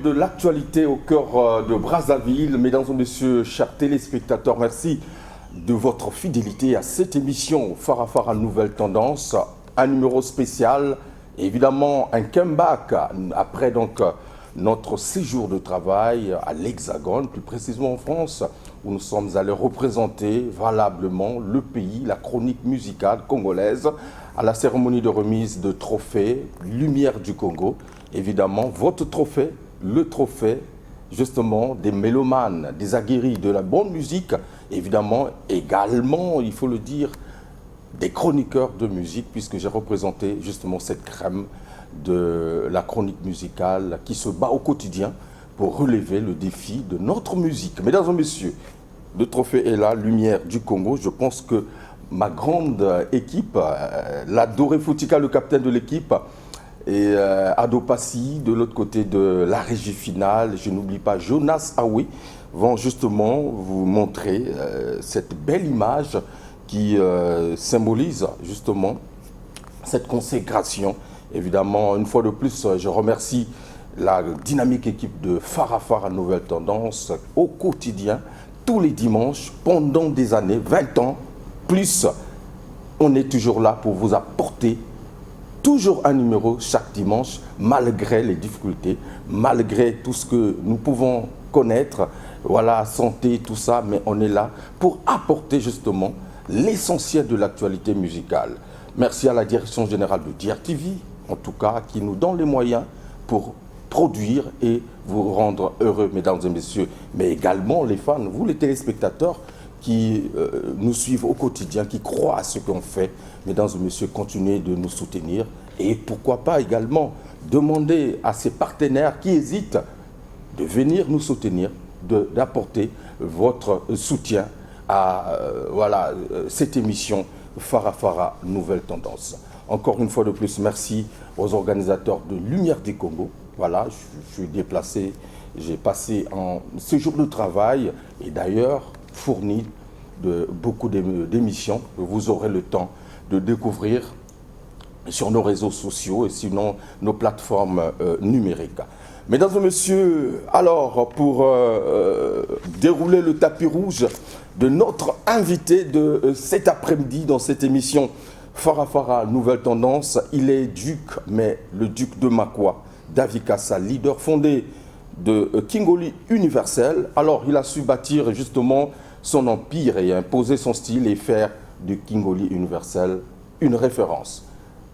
de l'actualité au cœur de Brazzaville. Mesdames et messieurs, chers téléspectateurs, merci de votre fidélité à cette émission Farafara Nouvelle Tendance, un numéro spécial, évidemment un comeback après donc notre séjour de travail à l'Hexagone, plus précisément en France, où nous sommes allés représenter valablement le pays, la chronique musicale congolaise, à la cérémonie de remise de trophée Lumière du Congo. Évidemment, votre trophée, le trophée justement des mélomanes, des aguerris, de la bonne musique, évidemment également, il faut le dire, des chroniqueurs de musique, puisque j'ai représenté justement cette crème de la chronique musicale qui se bat au quotidien pour relever le défi de notre musique. Mesdames et messieurs, le trophée est là, Lumière du Congo. Je pense que ma grande équipe, l'adoré Foutika, le capitaine de l'équipe, et Ado Passi, de l'autre côté de la régie finale, je n'oublie pas Jonas Aoui, vont justement vous montrer cette belle image qui symbolise justement cette consécration. Évidemment, une fois de plus, je remercie la dynamique équipe de Farafara Nouvelle Tendance au quotidien, tous les dimanches, pendant des années, 20 ans, plus, on est toujours là pour vous apporter toujours un numéro chaque dimanche, malgré les difficultés, malgré tout ce que nous pouvons connaître, voilà, santé, tout ça, mais on est là pour apporter justement l'essentiel de l'actualité musicale. Merci à la direction générale de DRTV, en tout cas, qui nous donne les moyens pour produire et vous rendre heureux, mesdames et messieurs, mais également les fans, vous les téléspectateurs, qui nous suivent au quotidien, qui croient à ce qu'on fait. Mesdames et messieurs, continuez de nous soutenir et pourquoi pas également demander à ces partenaires qui hésitent de venir nous soutenir, d'apporter votre soutien à cette émission Farafara Nouvelle Tendance. Encore une fois de plus, merci aux organisateurs de Lumière du Congo. Voilà, je suis déplacé, j'ai passé un séjour de travail et d'ailleurs fourni de beaucoup d'émissions que vous aurez le temps de découvrir sur nos réseaux sociaux et sinon nos plateformes numériques. Mesdames et messieurs, alors pour dérouler le tapis rouge de notre invité de cet après-midi dans cette émission Farafara Nouvelle Tendance, il est duc, mais le duc de Makwa, David Kassa, leader fondé de Kingoli Universel. Alors il a su bâtir justement son empire et imposer son style et faire de Kingoli Universel une référence.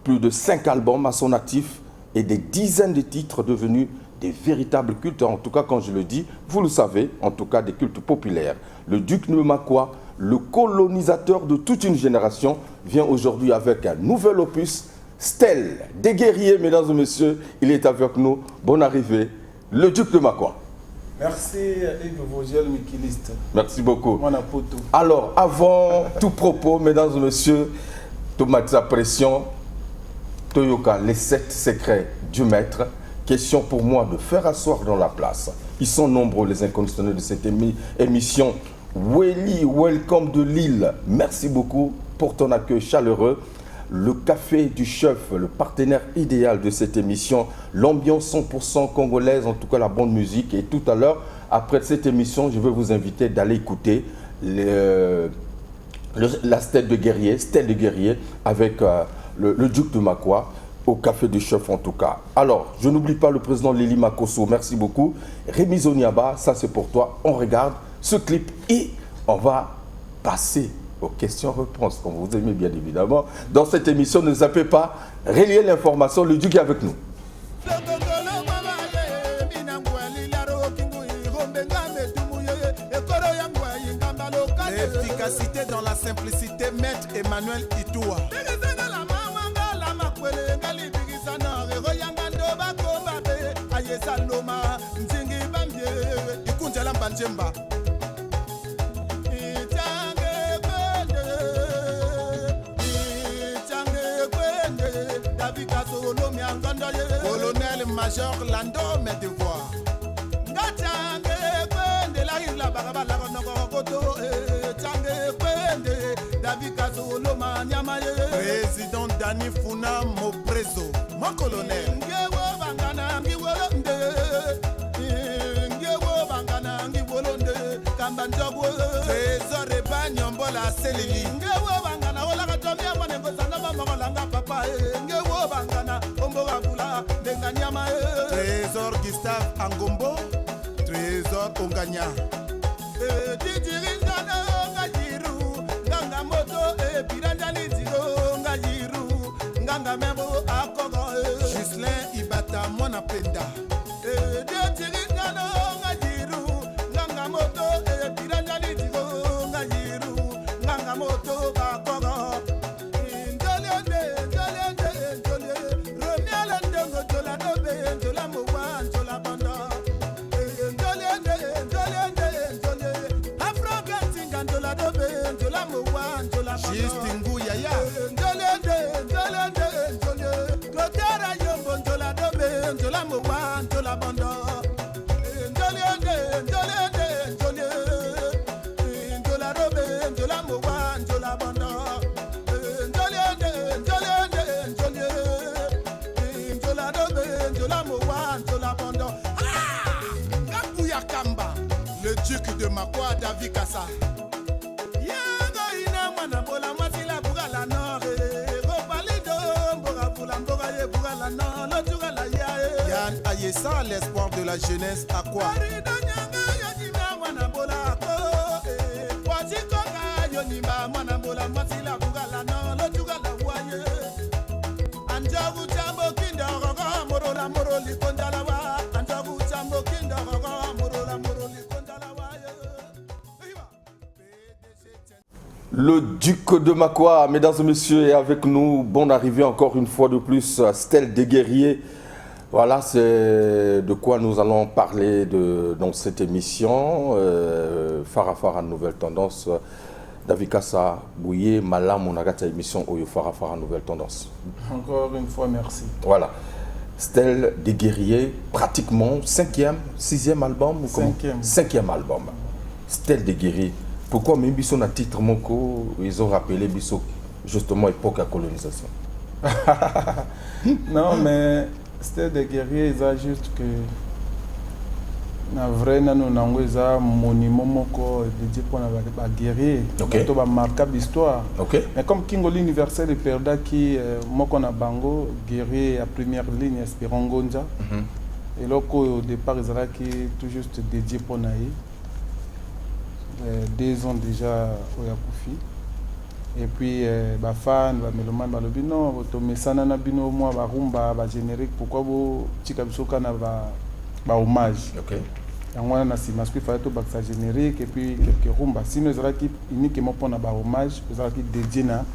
Plus de 5 albums à son actif et des dizaines de titres devenus des véritables cultes. En tout cas, quand je le dis, vous le savez, en tout cas des cultes populaires. Le duc de Makwa, le colonisateur de toute une génération, vient aujourd'hui avec un nouvel opus, Stèle des guerriers, mesdames et messieurs. Il est avec nous. Bonne arrivée, le duc de Makwa. Merci Yves Vogel, Mikiliste. Merci beaucoup. Mon apoto. Alors, avant tout propos, mesdames et messieurs, Tomatisa Pression, Toyoka, les 7 secrets du maître. Question pour moi de faire asseoir dans la place. Ils sont nombreux, les inconditionnels de cette émission. Welly, welcome de Lille. Merci beaucoup pour ton accueil chaleureux. Le Café du Chef, le partenaire idéal de cette émission. L'ambiance 100% congolaise, en tout cas la bonne musique. Et tout à l'heure, après cette émission, je vais vous inviter d'aller écouter la Stèle de guerrier avec le duc de Makwa au Café du Chef en tout cas. Alors, je n'oublie pas le président Lili Makosso, merci beaucoup. Rémi Zoniaba, ça c'est pour toi. On regarde ce clip et on va passer aux questions-réponses, comme vous aimez bien évidemment. Dans cette émission, ne zappez pas, reliez l'information, le duc est avec nous. L'efficacité dans la simplicité, maître Emmanuel Itoua. Colonel Major Lando Medevoir. Président Dani Funa Moprezo, mon colonel. Yamba Njogu Trésor Eba Nyombola Selili Ngewo Bangana Ola Katomia Manengo Sanama Mogolanga Papa Ngewo Bangana Omboga Bula Denganyama Trésor Gustave Angombo Trésor Onganya Tijiringana Ngajiru Nganga Moto Piranja Litigo Ngajiru Nganga Mebo Akogo Gislain Ibata Mwana Penda Tijiringana Ngajiru Nganga Moto Piranja Litigo Ngajiru Nganga Moto Akogo Ndolende Romiala Ndongo Tola Dobe Tola Mowa Tola Banda Justingu yaya Kotara yombo ndola dobe ndola mowa ndola bando ndola dobe ndola mowa ndola bando ndola dobe ndola mowa ndola bando Kapuya Kamba le duc de Makwa David Kassa Yann Ayessa, l'espoir de la jeunesse à quoi? Le duc de Makwa, mesdames et messieurs, est avec nous. Bonne arrivée encore une fois de plus, Stèle des Guerriers. Voilà, c'est de quoi nous allons parler dans cette émission. Farafara Nouvelle Tendance. David Kassa, Bouye, Malam, on a gâté l'émission Oyo Farafara Nouvelle Tendance. Encore une fois, merci. Voilà. Stèle des Guerriers, pratiquement 5e, 6e album. 5e album. Stèle des Guerriers. Pourquoi même Bisso a titre Moko, ils ont rappelé Bisso justement époque à colonisation? Non, mais c'était des guerriers, ils ont juste que na vrai na nous nango ils ont monument moko dédié pour la guerrier. Ok. To ba marquer l'histoire. Ok. Mais comme Kingo l'universel et perda qui moko na bango guerrier à première ligne Espérant Gonja. Et là au départ ils ont qui tout juste dédié pour naï. 2 ans déjà au Yakoufi. Et puis, les fans, les mélomanes, les bino, les sana bino, moi, les rumba, les génériques, pourquoi vous, Tchikabisoka na ba hommage. Ok. Et moi, il fallait tout ça générique et puis quelques rumba. Sinon, ils ont uniquement pour ba hommage, ils ont dédié na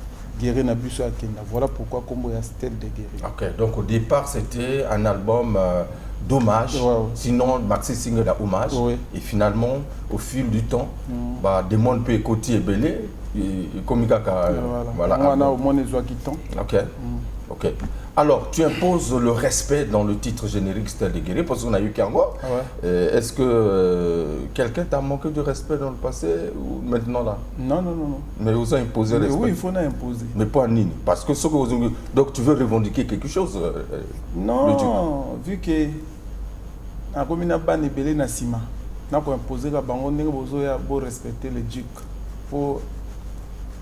guerrier na buso à Kenya. Voilà pourquoi Combo ya Stèle des Guerriers. Ok. Donc au départ, c'était un album d'hommage, sinon Maxi Singer a hommage, et finalement au fil du temps, des mondes peut écouter et belé, comme il y a voilà. On a au moins les qui temps. Ok. Ok. Alors, tu imposes le respect dans le titre générique Stèle des Guerriers parce qu'on a eu Kango. Est-ce que quelqu'un t'a manqué de respect dans le passé ou maintenant là? Non. Mais vous avez imposé le respect. Oui, il faut l'imposer. Mais pas Nini. Parce que ce que vous avez... Donc tu veux revendiquer quelque chose? Non, vu que la commune a ban belé na sima, n'a pas imposé la bango n'engue besoin de respecter les ducs. Faut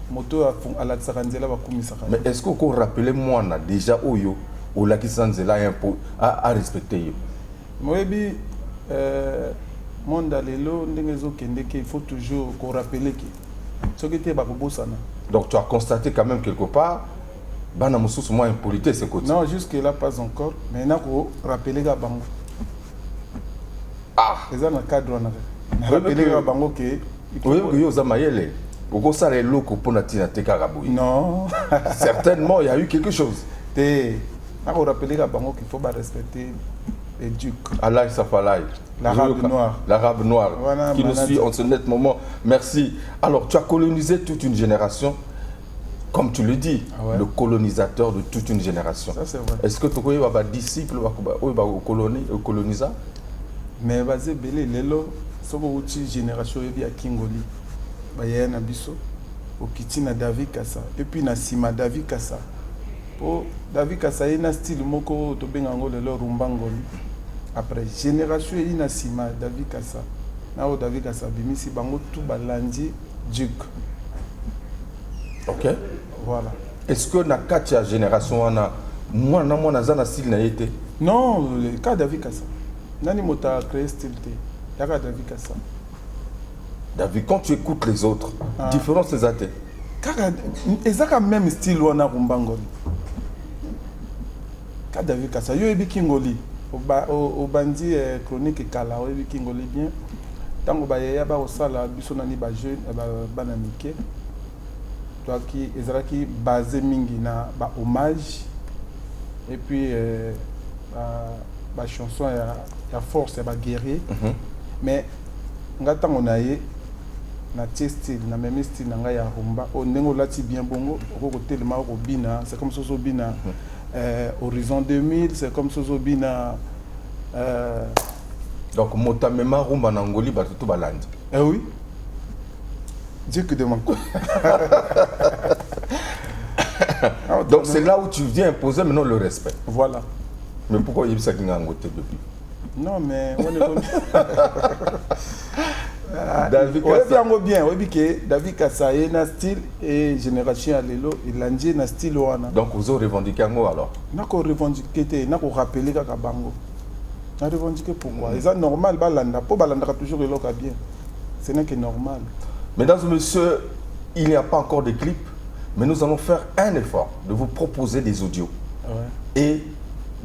moto à la tsaranzela va commissaire. Mais est-ce que vous rappelez moi déjà Oyo ou la qui sanzela à respecter? Moi bi monde alelo n'engue zo kende que il faut toujours qu'on rappelle que ce qui était ba kobosana. Donc tu as constaté quand même quelque part bana mususu moins impolité ce côté. Non, jusque là pas encore, mais n'a ko rappeler ga bango. Ah, c'est dans le cadre on a rappeler ga bango que oui, yo zamayele. Non. Certainement, il y a eu quelque chose. Il faut rappeler qu'il faut respecter les ducs. Allah Safalai. L'arabe noir. L'arabe noir. Voilà, qui nous suit en ce net moment. Merci. Alors, tu as colonisé toute une génération. Comme tu le dis, le colonisateur de toute une génération. Ça, c'est vrai. Est-ce que tu as un disciple ou colonisa? Mais vas-y, Bélé, Lélo, c'est une génération qui a Kingoli. Baya na biso okiti na David Kassa et puis na sima David Kassa po David Kassa ina style moko to benga ngo lelo rumba ngoli après génération ina sima David Kassa na o David Kassa bimisi bango tout balandi Duc. OK. Voilà. Est-ce que na kati ya génération wana mwana zana style na été? Non, le cas David Kassa. Nani mota créé style té. Yaka David Kassa. David, quand tu écoutes les autres, différence les athées. Kaka ezaka même style wana kumbangoli. Ka David Kassa yo ebi kingoli. Au bandi chronique kala o ebi kingoli bien. Tango ba ya ba osala biso nani ba jeune ba na mike. Toi qui ezalaki basé mingi na ba hommage et puis ba chanson ya force ya ba guerrier. Mais ngata ngonaye na style na même style na nga ya rumba o ndengo lati bien bongo ko tellement ko bina c'est comme Soso bina Horizon 2000 c'est comme Soso bina donc motamema rumba na ngoli ba tout balandi. Eh oui. Dieu que de mon coup. Donc c'est là où tu viens imposer maintenant le respect. Voilà. Mais pourquoi il y a ça qui n'a ngoté depuis? Non mais on est David Kassa bien, oui que David Kassa est na style et génération alelo il landie na style wana. Donc vous avez revendiqué ngo alors? Na ko revendiquer te, na ko rappeler kaka bango. Na revendiquer pourquoi? C'est normal balanda, po balanda toujours eloka bien. Ce n'est que normal. Mesdames et messieurs, il n'y a pas encore de clips, mais nous allons faire un effort de vous proposer des audios. Ouais. Et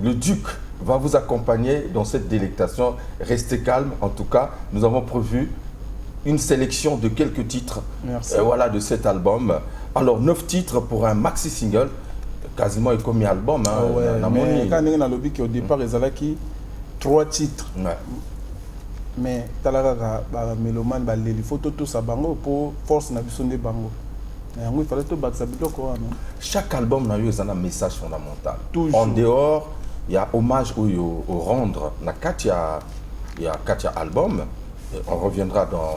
le Duc va vous accompagner dans cette délectation. Restez calme. En tout cas, nous avons prévu une sélection de quelques titres voilà, de cet album. Alors, 9 titres pour un maxi-single, quasiment comme un album. Hein, mais quand on a lobby qui au départ, ils avaient 3 titres. Ouais. Mais talaka ba mélomane ba leli photo tout ça bango pour force na biso nde bango. Il fallait tout battre ça biloko wana. Chaque album a eu un message fondamental. Toujours. En dehors, il y a hommage au rendre na Katia, il y a Katia album. On reviendra dans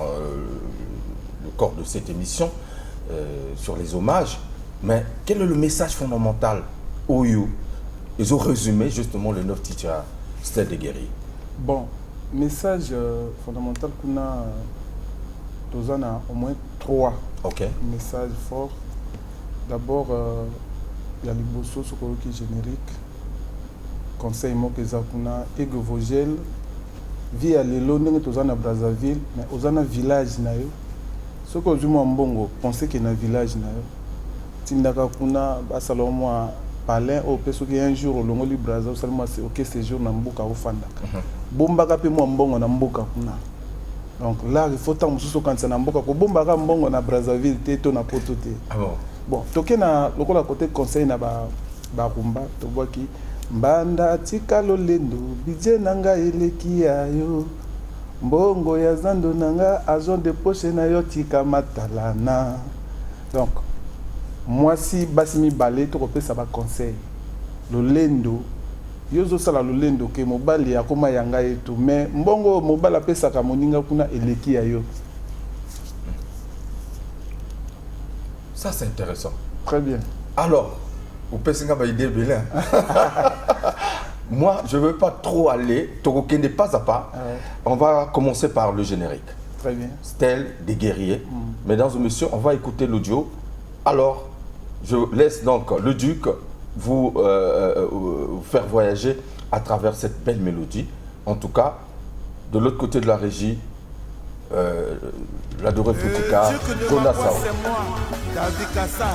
le corps de cette émission sur les hommages. Mais quel est le message fondamental au you? Ils ont résumé justement les 9 titres Stèle des guerriers. Bon, message fondamental qu'on a, on a au moins 3 messages forts. D'abord, il y a les bossos qui est générique. Conseil moi que zakuna Ego Vogel vie à l'élo n'est pas à Brazzaville mais aux un village na yo. Ce que je m'en bongo penser que na village na yo. Tindaka kuna basalo moi palin au peso qui un jour au longo li Brazzaville seulement c'est OK séjour na mboka au fandaka. Bombaka pe moi mbongo na mboka kuna. Donc là il faut tant mususu quand ça na mboka ko bombaka mbongo na Brazzaville te to na poto te. Ah bon. Bon, toke na lokola côté conseil na ba rumba to bois qui mbanda tika lolendo bidje nanga eleki ayo mbongo ya zando nanga azon de poche na yo tika matalana. Donc moi si basimi balé to kopesa ba conseil lolendo yozo sala lolendo ke mobali akoma yanga etu mais mbongo mobala pesa ka moninga kuna eleki ayo. Ça c'est intéressant. Très bien. Alors, vous pensez que idée Bélin. Moi, je ne veux pas trop aller. Toroké n'est pas à pas. On va commencer par le générique. Très bien. Stèle des guerriers. Mesdames et messieurs, on va écouter l'audio. Alors, je laisse donc le Duc vous faire voyager à travers cette belle mélodie. En tout cas, de l'autre côté de la régie, l'adoré Foutika, Jonas Sao. C'est moi, David Kassa,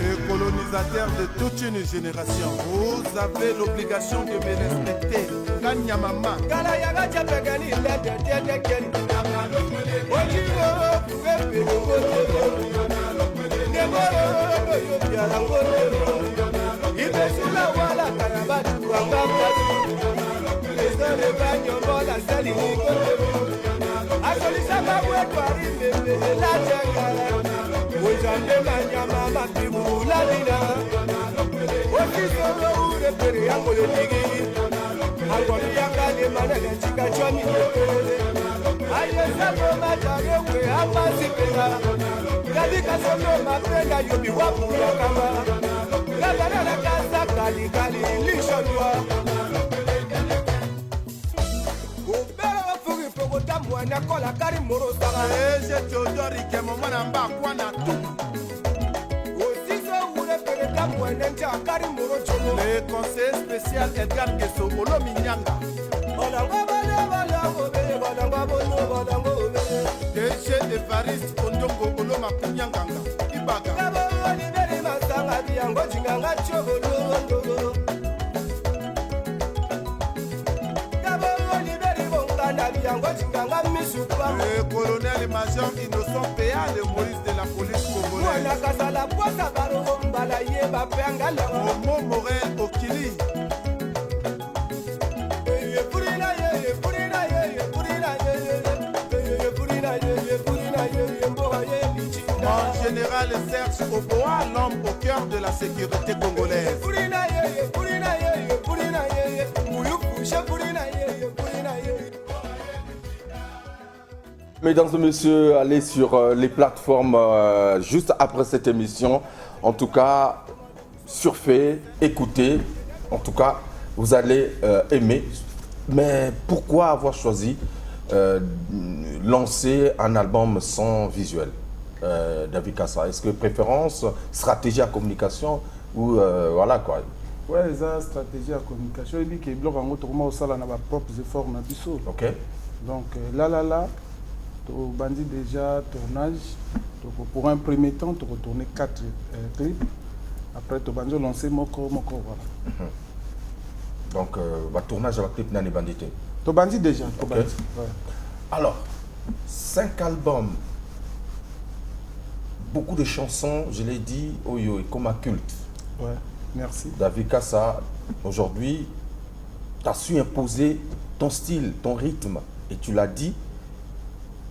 le colonisateur de toute une génération. Vous avez l'obligation de me respecter. Kanya mama. Ege Théodore Ikemomana Mbakwana tout. Le conseiller spécial Edgar Gesso Olomi Nyanga. DG Evariste Ondongo Oloma Kunyanganga Ibaga. Le colonel-major Innocent Péa, le Maurice de la police congolaise. Momo Morel Okili. En général Serge Oboa, l'homme au cœur de la sécurité congolaise. Mesdames et messieurs, allez sur les plateformes juste après cette émission. En tout cas, surfez, écoutez. En tout cas, vous allez aimer. Mais pourquoi avoir choisi lancer un album sans visuel, David Kassa? Est-ce que préférence, stratégie à communication ou voilà quoi? Ouais, ça stratégie à communication. Et puis que bloc en gros, au salon a propres efforts na biso. Ok. Donc là, tu bandit déjà tournage. Donc, pour un premier temps, tu retournes 4 clips. Après, tu vas lancer moko voilà. Donc, tournage avec clip Nani Bandité. Tu bandit déjà. Okay. Ouais. Alors, 5 albums, beaucoup de chansons, je l'ai dit, oyo, comme un culte. Ouais, merci. David Kassa, aujourd'hui, tu as su imposer ton style, ton rythme. Et tu l'as dit,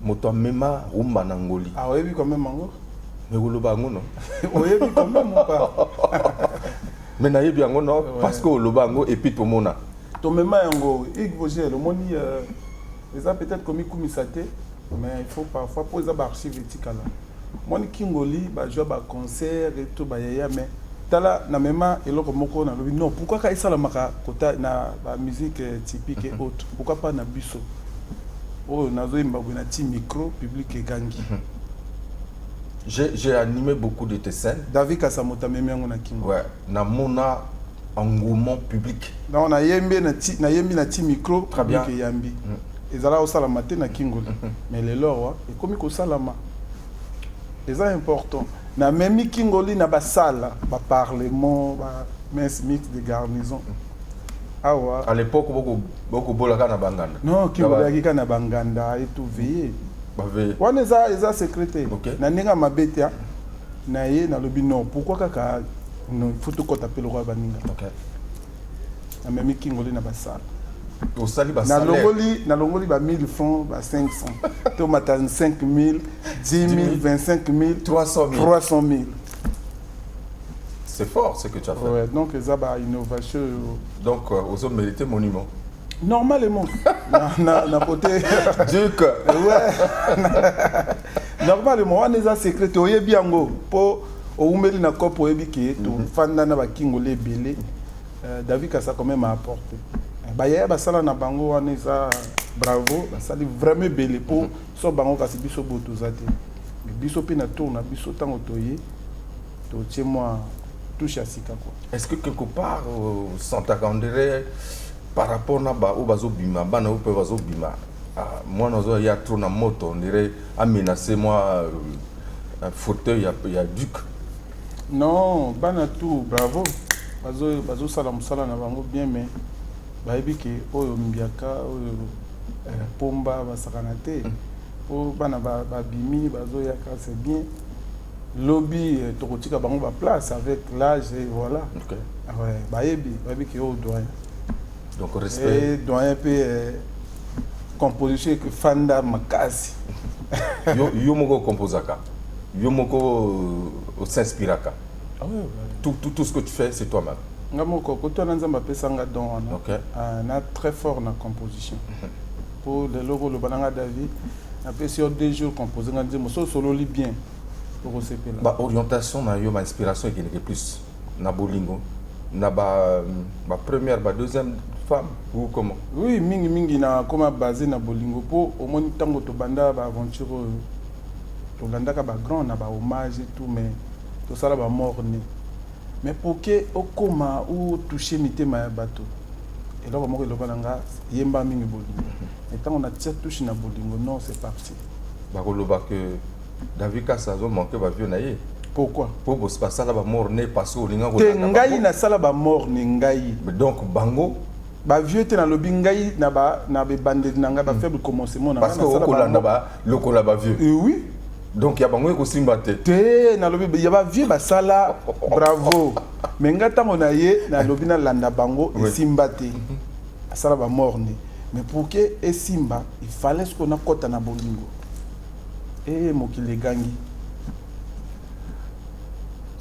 Moto Mema Rumba Nangoli. Ah oui, quand même, Mango. Mais vous l'avez non? Oui, quand même, mon père. Mais naïe bien non, parce que le bango et puis tout le monde. Ton Mema Yango, il faut gérer le moni. Les a peut-être commis Kumisate, mais il faut parfois poser des archives éthiques là. Moni Kingoli, jouer un concert et tout, mais tala na Mema et l'autre moko na lobi. Non, pourquoi quand il ça la maka kota na musique typique et autre? Pourquoi pas na biso? Oh, nazo imba ti micro public et gangi. J'ai animé beaucoup de tes scènes. David Kassa Mota Meme na Kingo. Ouais, na mona engouement public. Non, na yembi na ti micro très bien public et yambi. Ezala au sala matin na Kingo. Mais les lors et comme ko salama. C'est important. Na même Kingoli na ba sala, ba parlement, ba mix de garnison. Ah ouais. À l'époque, beaucoup bolaka na banganda. Non, Kingoli a na banganda et tout veillé. On est ça secrétaire. Na nenga mabetia na ye na lobi non. Pourquoi kaka non faut tout taper le roi baninga. OK. Na même Kingoli na ba sala. Au sali ba salaire. Na longoli ba 1000 francs, ba 500. To matan 5000, 10 000, 25 000, 300 000. C'est fort ce que tu as fait. Ouais, donc ça va innovation. Donc aux hommes mérité monument. Normalement. na côté Duc. Ouais. Normalement on est à secret oyebi yango po oumeli na kopo oyebi ke to fanda na ba kingole belé. David Kassa quand même a apporté. Ba ya ba sala na bango on est ça bravo, ba sali vraiment belé po so bango kasi biso boto zate. Biso pe na tourna biso tango toye to tient-moi touche à sika quoi. Est-ce que quelque part Santa Candere par rapport na ba o bazo bima bana o pe bazo bima moi nazo ya trop na moto on dirait a menacé moi un fauteuil il y a Duc. Non, bana tout bravo. Bazo salam sala na bango bien mais ba ebiki oyo mbiaka oyo pomba ba sakanate o bana ba bimi bazo ya ka c'est bien. Lobby tokotika bango ba place avec l'âge et voilà. OK. Ouais, ba ebiki o doyen. Donc respect. Et doyen peut composition que fanda makasi. yo moko composaka. Yo moko s'inspiraka. Ah ouais. Tout ce que tu fais c'est toi-même. Ngamoko ko to nanza mapesa nga don wana. OK. Na très fort na composition. Pour le logo le bananga David, na pesi au 2 jours composer nga nzemo so solo li bien. Pour CP là. Ba orientation na yo ma inspiration qui est plus na bolingo. na ma première, ma deuxième femme ou comment? Oui, mingi na comme basé na bolingo po au moins tango to banda ba aventure to landa ka ba grand na ba hommage et tout mais to sala ba mort né. Mais pour que okoma ou toucher mitema ya bato. Et là vraiment le balanga yemba mingi bolingo. Et tant on a tiré touche na bolingo non c'est parti. Ba koloba que David Kassa zo manqué ba vieux naïe. Pourquoi? Pour que ça sala ba mort né parce que linga ko ngai na sala ba mort ne ngai. Donc bango ba vieux te na lobi ngai na ba bande nanga ba faible commencement na parce que okolanda ba lokola ba vieux. Oui. Donc ya bango ko simba te. Te na lobi ya ba vieux ba sala bravo. Mais ngata mona ye na lobi na landa bango et simba te. Sala ba mort ne. Mais pour que et simba, il fallait ce qu'on a kota na bolingo. Et mokile gangi.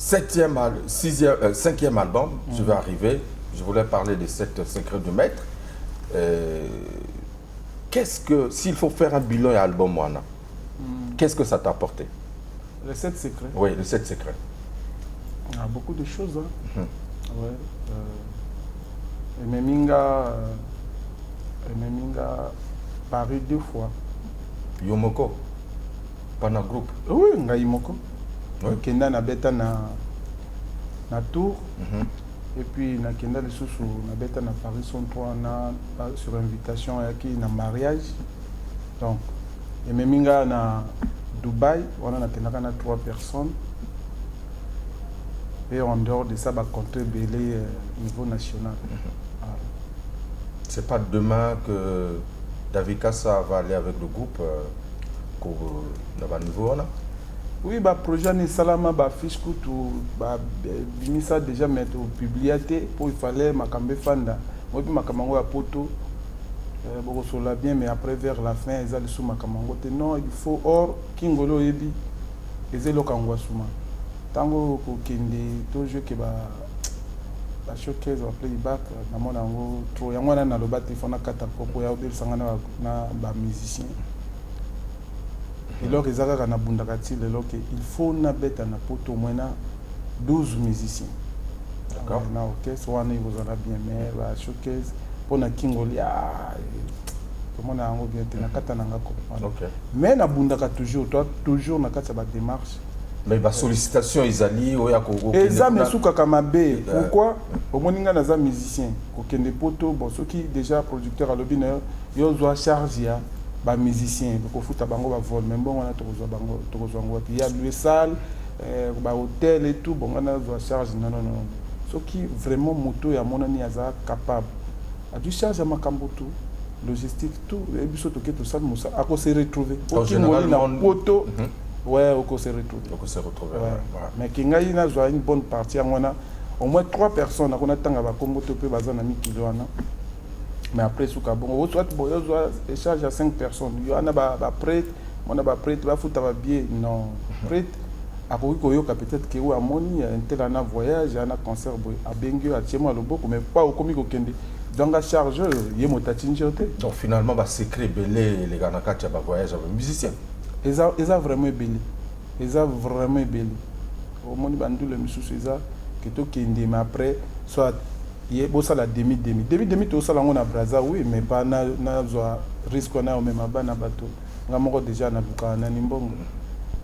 Cinquième album, je vais arriver. Je voulais parler des 7 secrets du maître. Qu'est-ce que, s'il faut faire un bilan et album, qu'est-ce que ça t'a apporté? Les 7 secrets? Oui, les 7 secrets. Il y a beaucoup de choses. Hein. Ouais. Meminga Paris 2 fois. Yomoko, Pana Group. Oui, nga Yomoko. Kenda na beta na tour. Et puis na kenda les sous na beta na Paris 103 na sur invitation qui na mariage. Donc et meminga na Dubaï, on a kenda na 3 personnes. Et en dehors de ça va compter belé niveau national. C'est pas demain que David Kassa va aller avec le groupe pour le niveau là? Oui, bah projet ni salama ba fiche kutu ba binisa déjà mettre au publicité pour il fallait makambe fanda. Moi puis makamango ya poto beaucoup sur la bien mais après vers la fin ils allaient sous makamango te non il faut or kingolo yebi ezelo kangwa suma. Tango ko kende to jeu ke ba showcase wa playback na mona ngo trop yango na loba téléphone kata poko ya obel sangana na ba musicien. Et là, il faut na beta na poto au moins 12 musiciens. D'accord. Na orchestre, on est bien, mais la showcase pour na kingoli comment na ngo bien na kata na ngako. Mais na bundaka toujours na kata ba démarche. Mais ba sollicitation izali oya ko. Eza mesuka kamabe. Pourquoi? Au moninga na za musicien. Ko kende poto bon ceux qui déjà producteur à l'obiner, yo doit charger ba musicien ko futa bango ba vol même bon on a tokozwa ngo puis il y a le salle ba hôtel et tout bon on a doit charge non ce qui vraiment moto ya monani aza capable a du charge à makambo tout logistique tout et biso to ke to salle musa a ko se retrouver en général na poto ouais on ko se retrouver mais kingai na zo une bonne partie ngona au moins 3 personnes on a tanga ba kombo to pe bazana mi kilo ana. Mais après, si bon, soit échange à 5 personnes. Il y en a prêtre, on a prêtre, va foutre un billet. Non, prêtre, à peut-être qu'il y a un tel voyage, il y a un concert à Bengue, à Tiemo, à Loboko, mais pas au comique au Kende. Donc, la charge, il y a un donc, finalement, c'est secret, belé, les gars, quand il y a un voyage avec un musicien. Ils ont vraiment belé. Ils ont vraiment belé. Au moins, il y a un musicien, qui est au Kende, mais après, soit. Il y a la demi tout ça on a Braza oui mais pas na risque on a même na bateau ngamoko déjà na luka na nimbongo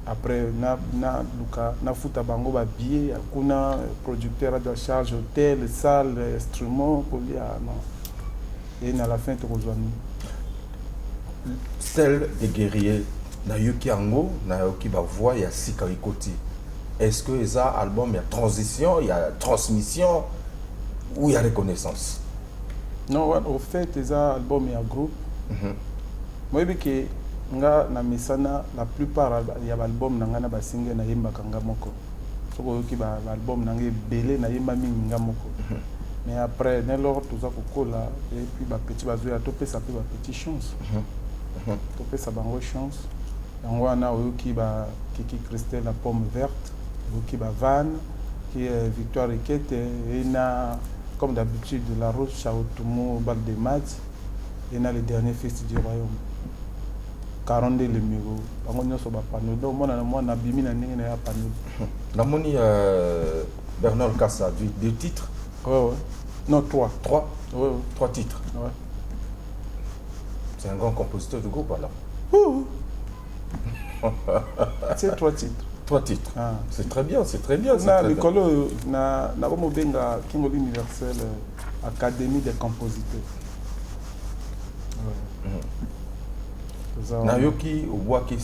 après na luka na futa bango ba billet kuna producteur de charge hôtel salle instruments pour dire non et na la fin tu rejoins celle des guerriers na yoki ango na yoki ba voix ya sika ikoti. Est-ce que ça album il y a transition il y a transmission où il y a reconnaissance? Non, au fait, les albums et un groupe. Moi, je sais que la plupart des albums sont single na yemba kanga moko. So que l'album nangé belé na yemba minga moko. Mais après, lors tout ça kokola et puis ba petit bazo ya topé ça peut ba petite chance. Topé ça bango chance. Yango ana oyoki ba Kiki Christelle la pomme verte, oyoki ba Van qui est Victoire Riquette et na comme d'habitude, la Rose Chaotumo, Bal de Match, et dans les derniers festes du royaume. 42 le miro. On a sur panneau. Donc, moi, on a bimi na n'engagé pas panneau. La moni Bernard Kassa, du titre Ouais. Non, 3. 3. Ouais. 3 titres. Ouais. C'est un grand compositeur du groupe alors. C'est 3 titres. 3 titres. Ah. C'est très bien, c'est très bien. Na Nicolo, na Benga Kingoli Universel Académie des compositeurs. Ouais. Nayoki Ouwaki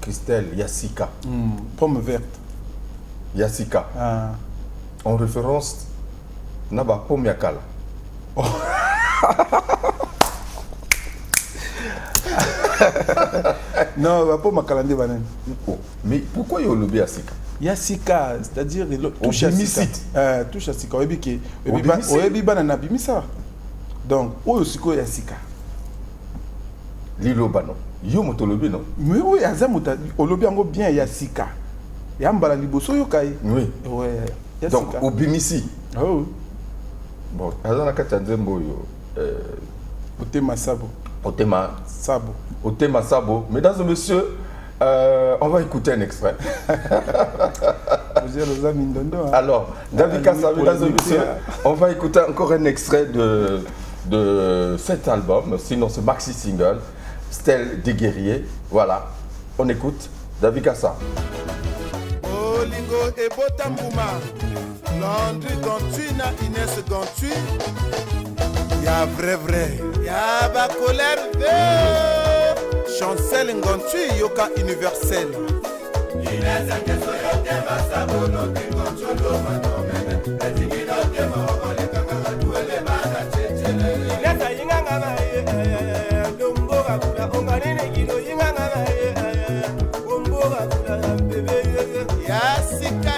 Christelle Yassika. Pomme verte. Yassika. Ah. En référence Naba Pomme Yakala. Oh. Non, va pas m'acalandé banen. Mais pourquoi il y a le Yassika? Yassika, c'est-à-dire touche à Sika. Touche à Sika. Oyebi banana bimisa. Donc, oyo siko Yassika. Lilo bano. Yo motolobi non? Mais oui, azamuta olobi ango bien Yassika. Yambala liboso yokai. Oui. Ouais. Yassika. Donc, obimisi. Oh. Bon, azana katanzembo yo. Otema Sabo. Otema Sabo. Otema Sabo. Mesdames et messieurs, on va écouter un extrait. Alors, David Kassa, mesdames et messieurs, on va écouter encore un extrait de cet album, sinon ce maxi single, Stèle des guerriers. Voilà, on écoute David Kassa. Olingo et Botambuma, Landry Gantu na Inès Gantu. Y'a vrai, y'a ba colère Chancel Ngantu, Yoka Universel. Inès Akeso yote masabo no tingoncholo manomene. Etiki no temo ole kanga tuele bana chechele. Inès yinganga na dombo kakula onganine kilo yinganga na bombo kakula bébé. Yassika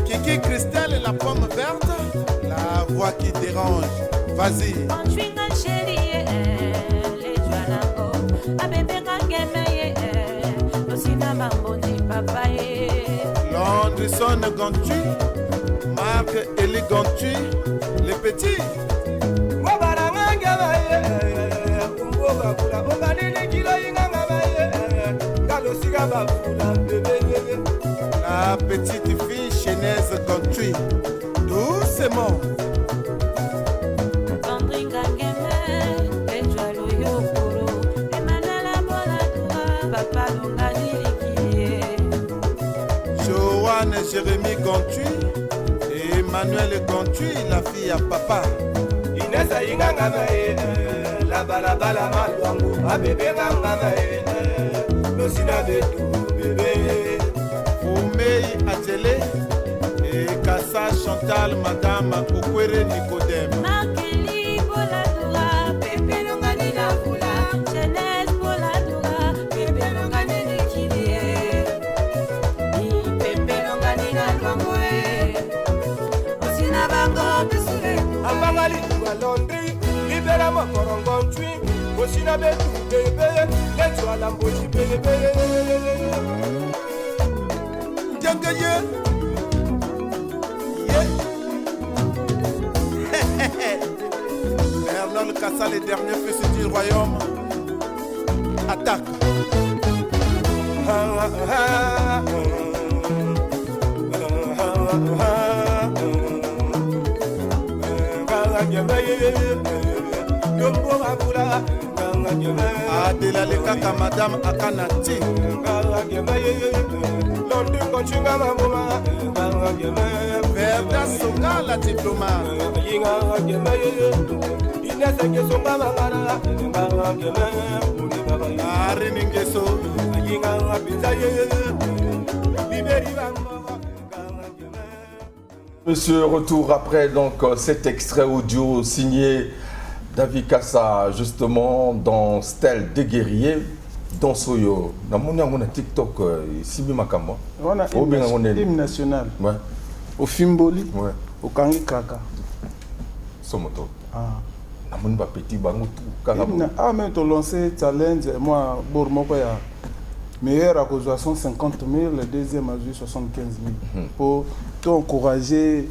Kiki Christelle la pomme verte, la voix qui dérange. Vas-y. Landrisson Gantu, Marc Eli Gantu, les petits. La petite fille Chénaise Gantu, doucement. Joanne Jérémy Gantu et Emmanuel Gantu, la fille à papa. Inès Aïnganga la balabala maluango, a bébé nganga Nosina Betou bébé. Foumei Atélé et Kassa Chantal, Madame Okwere Nicodème. Landry, libéra ma corongantui, Osina Betou bébé, let's la lamboji bébé. Djangaye, Bernard Kassa, les derniers fils du royaume. Attaque. Adela le kaka madame Akanati. Verda Songa la diplomate. Monsieur, retour après donc cet extrait audio signé David Kassa, justement dans Stèle des guerriers, dans Soyo. Dans mon TikTok, Sibi Makamba. On a hymne national. Ouais. Au Fimboli. Ouais. Au Kangi Kaka. Somoto. Ah. Namoni ba petit bango tout. Ah, mais tu as lancé challenge, moi, Bourmoko, meilleur à cause de 150 000, le deuxième a joué 75 000. Pour t'encourager,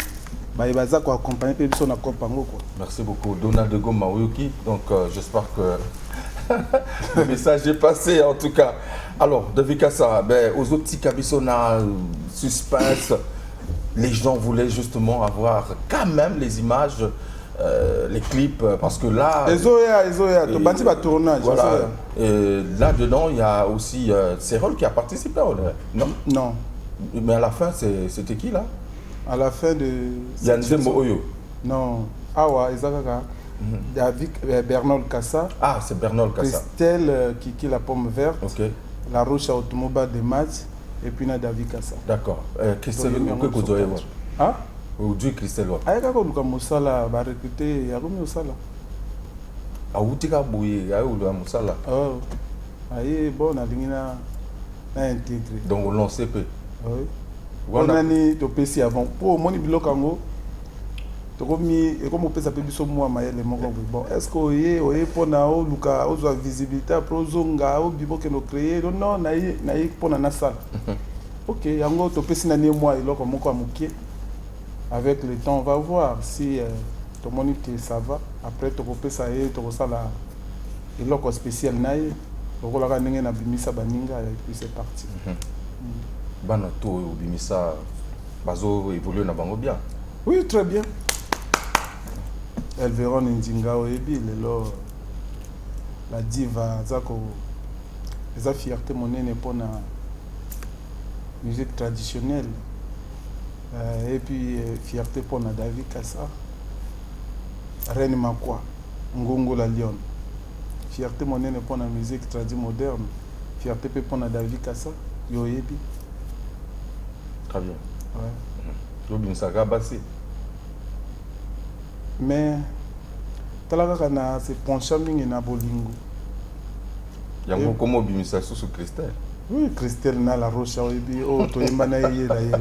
accompagner personne à Kopango. Merci beaucoup. Donald Goma Oyuki. Donc, j'espère que le message est passé en tout cas. Alors, David Kassa, aux autres petits cabissons, suspense. les gens voulaient justement avoir quand même les images, les clips, parce que là... Ezoya, tu bâtis le tournage. Voilà. Là-dedans, il y a aussi Cérol qui a participé, non? Non. Mais à la fin, c'était qui là? À la fin de... Yanzemo Oyo. Non. Awa, Ezakaka. David Bernard Kassa. Ah, c'est Bernard Kassa. Christelle qui la pomme verte. Ok. La Roche Automobile de Match. Et puis David Kassa. D'accord. Christelle, ah? Ou Dieu Christelle. Aïe, quand Moussala va recruter, il y a combien Moussala? Ah, où tu as bouillé, il y a Moussala. Oh. Aïe, bon, on a intégré. Donc, on lance peu. Oui. On a mis au PC avant. Pour mon niveau, Kango. Comme on peut s'appeler sur moi, bon, est-ce qu'on est pour nous, Luka, on a visibilité, pour zonga, au bibo que nous créons, non, naïe pour la salle. Ok, yango to pesi na moi et là comme quoi mouké. Avec le temps, on va voir si ton monité ça va. Après, tu peux ça et tu ça là. Et là quoi spécial naïe, donc on a gagné na bimisa baninga et puis c'est parti. Bana to bimisa, bazo évolue na bango bien. Oui, très bien. Elles verront Ndinga Oebi, la diva, les fierté monnaie pour la musique traditionnelle. Et puis fierté pour la David Kassa, Reine Makwa, Ngongo la Lyon. Fierté monnaie pour la musique traditionnelle moderne. Fierté pour la David Kassa, Yoebi. Très bien. Ouais. Robin Sagabassi. Mais talaka na c'est penchant mingi na bolingo. Yango comment bimisa sous Christelle? Oui, Christelle na la roche oyebi oh to yemba na yela yela.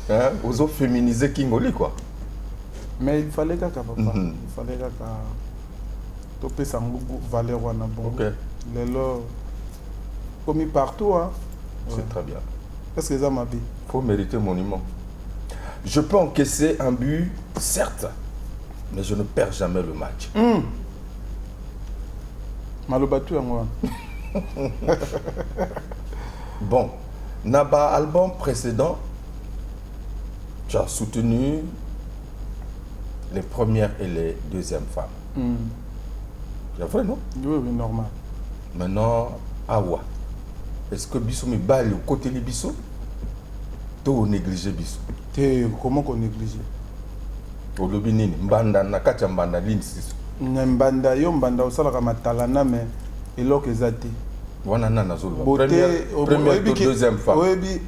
Hein, ozo féminiser Kingoli quoi. Mais il fallait kaka papa, il fallait kaka to pesa ngugu valeur wana bon. OK. Lelo comme partout hein. C'est ouais. Très bien. Est-ce que ça m'a bien? Faut mériter monument. Je peux encaisser un but, certes, mais je ne perds jamais le match. Malobatu yango. Bon, Naba album précédent, tu as soutenu les premières et les deuxièmes femmes. C'est vrai, non? Oui, oui, normal. Maintenant, Awa. Est-ce que Bissou me bat le côté de Bissou? Tout négliger Bissou. Comment qu'on néglige? Olobi nini mbanda na kati mbanda lini siso mbanda yo mbanda osala matalana mais eloko ezate wana nana zolo première to deuxième femme oyebi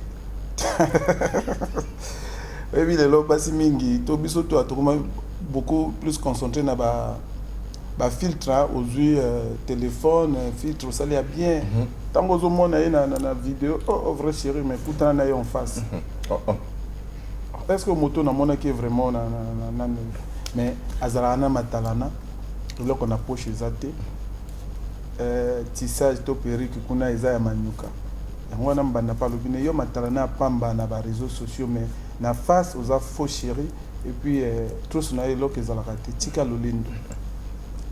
oyebi lelo basi mingi to biso to atokoma beaucoup plus concentré na ba filtre ozui téléphone filtre osali ya bien tango ozomona ye na vidéo oh vrai chéri mais kutana na ye en face. Est-ce que moto na mona qui est vraiment mais azalana matalana le qu'on a poche ezate tissage to perruque kuna eza ya manyuka yango na mbanda pa lobine yo matalana pamba na ba réseaux sociaux mais na face aux faux chéri et puis tous na eloko ezalaka te tika lolindo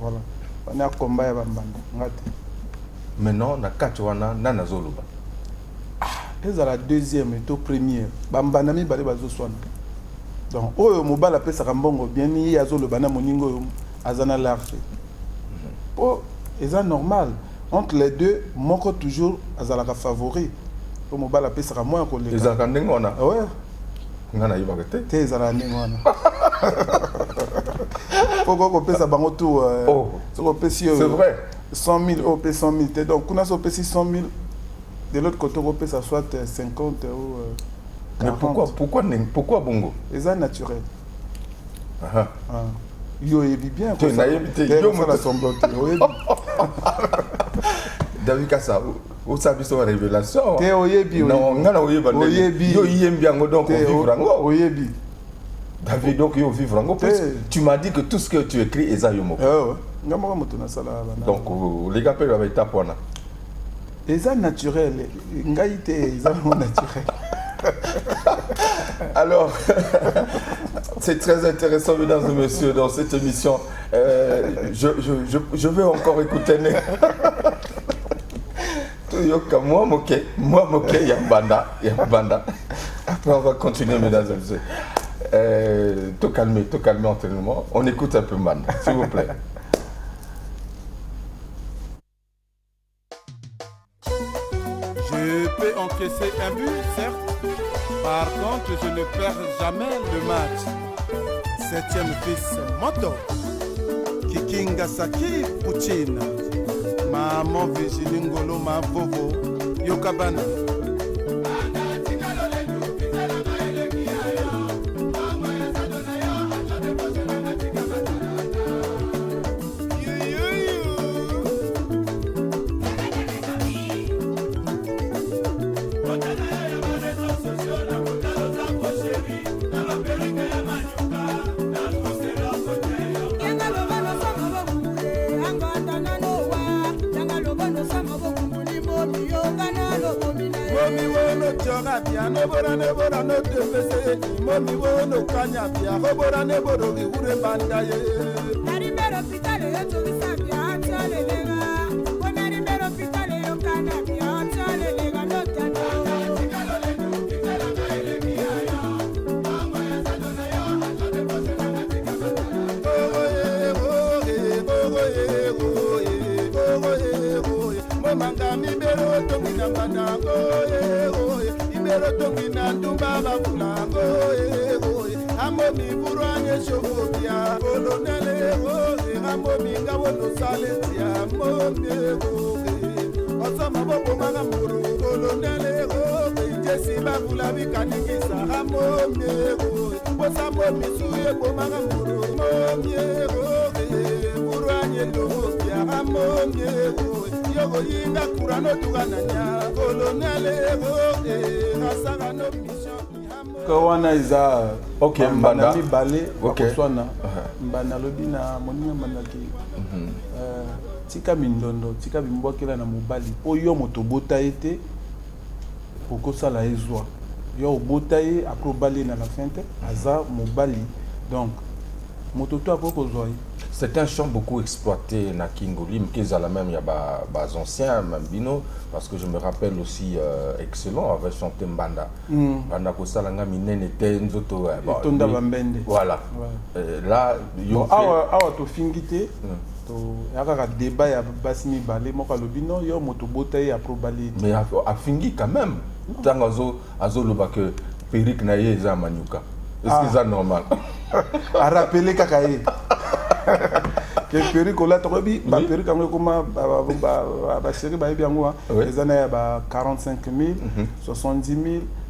voilà on a combat ya bambanda ngate maintenant na kati wana nana zoloba. C'est la deuxième et au première. Bambanami balé bazo swana. Donc, oh, mobile appelle ça rambongo bien ni azo le bana moningo azana large. Oh, c'est normal. Entre les deux, moko toujours azalaka favori. Au mobile appelle ça moins que les. Ezalaka ndengona. Ouais. Ngana yibaka te. Te ezalaka ndengona. Pourquoi qu'on paie ça bango tout oh, c'est vrai. 100 000 au paie 100 000. Donc, on a so paie 100 000. De l'autre côté, on peut ça soit 50 ou 40. Mais pourquoi bongo? Et ça naturel. Ah. Yo ebi bien. Tu n'as yo la semblote. David Kassa, au service de révélation. Te oyebi. Non, ngana oyeba. Oyebi. Yo yembi ango donc vivre ango. Oyebi. David donc yo vivre ango. Tu m'as dit que tout ce que tu écris est ça yomo. Ngama moto na sala bana. Donc les gars peuvent avec ta pona. Et ça naturel, ngaïté, ça naturel. Alors, c'est très intéressant, mesdames et messieurs, dans cette émission. Je vais encore écouter. Yoka, moi, moké, il y a Banda. Après, on va continuer, mesdames et messieurs. Tout calmer entraînement. On écoute un peu Man, s'il vous plaît. Je peux encaisser un but, certes. Par contre, je ne perds jamais le match. 7e fils, Moto. Kikingasaki, Puchina. Maman Virginie Ngolo, ma vovo. Yokabana. Nebora no tefese momi wono kanya bia hobora neboro gi ure bandaye nari mero pitale yo to bisabia tole lega onari mero pitale yo kana bia tole lega no tano tikalo le du tikala kaile bia yo mama ya sadona yo atole bosela na tikala oye momanga mi bero to minambana oye Ibero tongina ndumba bakulango amo mi buranye shobia kolonele amo mi ngawono saletia mo osama bobo manga muru kolonele jesi bakula bikanikisa amo osamo mi suye bo manga muru buranye lobia amo yogo yinga kurano tugananya kolonele rasaka no mission kawana iza okay mbanda mi balé okoswana mbana lobi na moninga mandaki tika mindondo tika bimbokela na mobali po yo moto bota ete okosala ezwa yo bota ye après balé na la finte aza mobali donc moto to akokozwa. C'est un champ beaucoup exploité na Kingoli, mais qu'ils ont la même, il y a des anciens, même Bino, parce que je me rappelle aussi, excellent, avait chanté Mbanda. Mbanda Kosalanga Minen était une autre. Voilà. Là, il y a un fingité, il y a un débat, il y a Basmi Balé, moi, le Bino, il y a un motobotaï à Probalé. Mais à Fingi quand même, tant que le bac, Périk Naye, ils ont Manyuka. Est-ce que c'est normal? À rappeler Kakaye. Quel péri qu'on l'a trouvé, péri comme comment chéri bien moi, les années 45 000, 70 000,